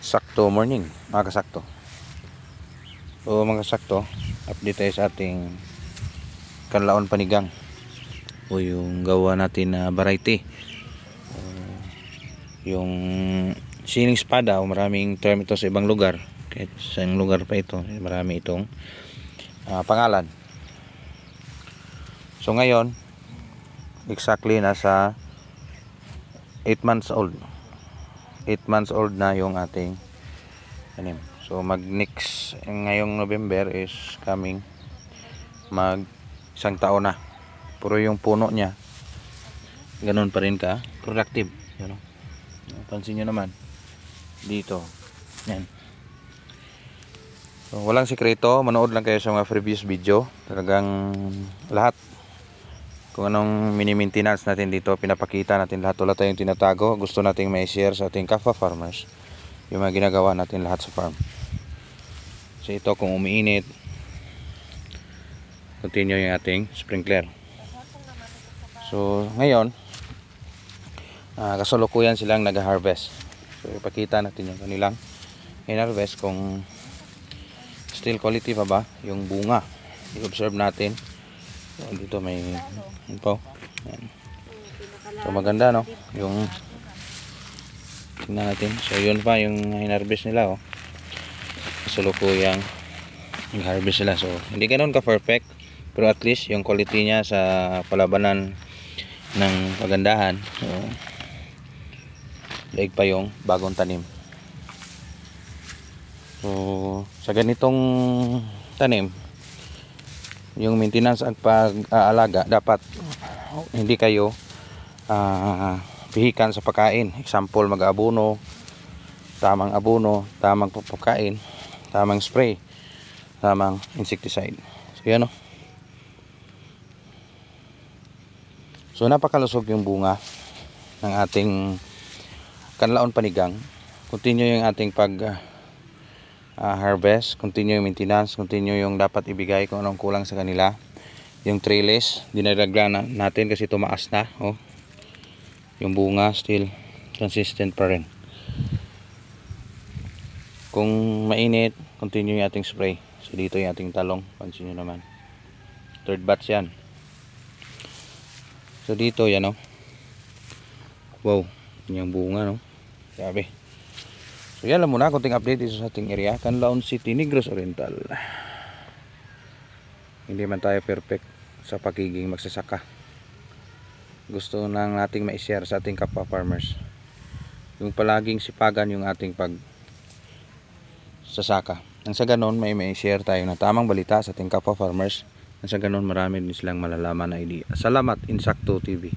Sakto morning, mga kasakto. So mga kasakto, update tayo sa ating kanlaon panigang o yung gawa natin na variety. Yung sining espada o maraming term ito sa ibang lugar. Kahit sa ibang lugar pa ito, marami itong pangalan. So ngayon, exactly nasa 8 months old. 8 months old na yung ating tanim. So mag next ngayong November is coming, mag isang taon na. Puro yung puno niya ganun pa rin ka productive, you know? Pansin nyo naman dito yan. So walang sikreto, manood lang kayo sa mga previous video. Talagang lahat kung anong mini maintenance natin dito pinapakita natin lahat. Wala tayong tinatago. Gusto nating may share sa ating kapwa farmers yung mga ginagawa natin lahat sa farm. So ito, kung umiinit, continue yung ating sprinkler. So ngayon, kasalukuyan silang nag-harvest. So ipakita natin yung kanilang in-harvest kung still quality pa ba yung bunga. I-observe natin. So, dito may info. So maganda, no? Yung tingnan natin. So yun pa yung in-harvest nila, oh. Kasalukuyang nag-harvest sila. So hindi ganoon ka perfect, pero at least yung quality niya sa palabanan ng pagandahan. So daig pa yung bagong tanim. So sa ganitong tanim, yung maintenance at pag-aalaga dapat hindi kayo pihikan sa pagkain. Example, mag-abono, tamang abono, tamang pagkain, tamang spray, tamang insecticide. So yan, oh. So napakalusog yung bunga ng ating kanlaon panigang. Continue yung ating pag harvest, continue yung maintenance, continue yung dapat ibigay kung anong kulang sa kanila. Yung trellis dinadagdagan natin kasi tumaas na, oh. Yung bunga still consistent pa rin. Kung mainit, continue yung ating spray. So dito yung ating talong, pansin nyo naman, third batch yan. So dito yan, oh. Wow, yung bunga, no? Grabe. So yan lang muna, konting update dito sa ating area, Canlaon City, Negros Oriental. Hindi man tayo perfect sa pagiging magsasaka. Gusto lang nating ma-share sa ating kapwa farmers yung palaging sipagan yung ating pag sasaka. Nang sa ganon may share tayo na tamang balita sa ating kapwa farmers. Nang sa ganon marami din silang malalaman na idea. Salamat, Insakto TV.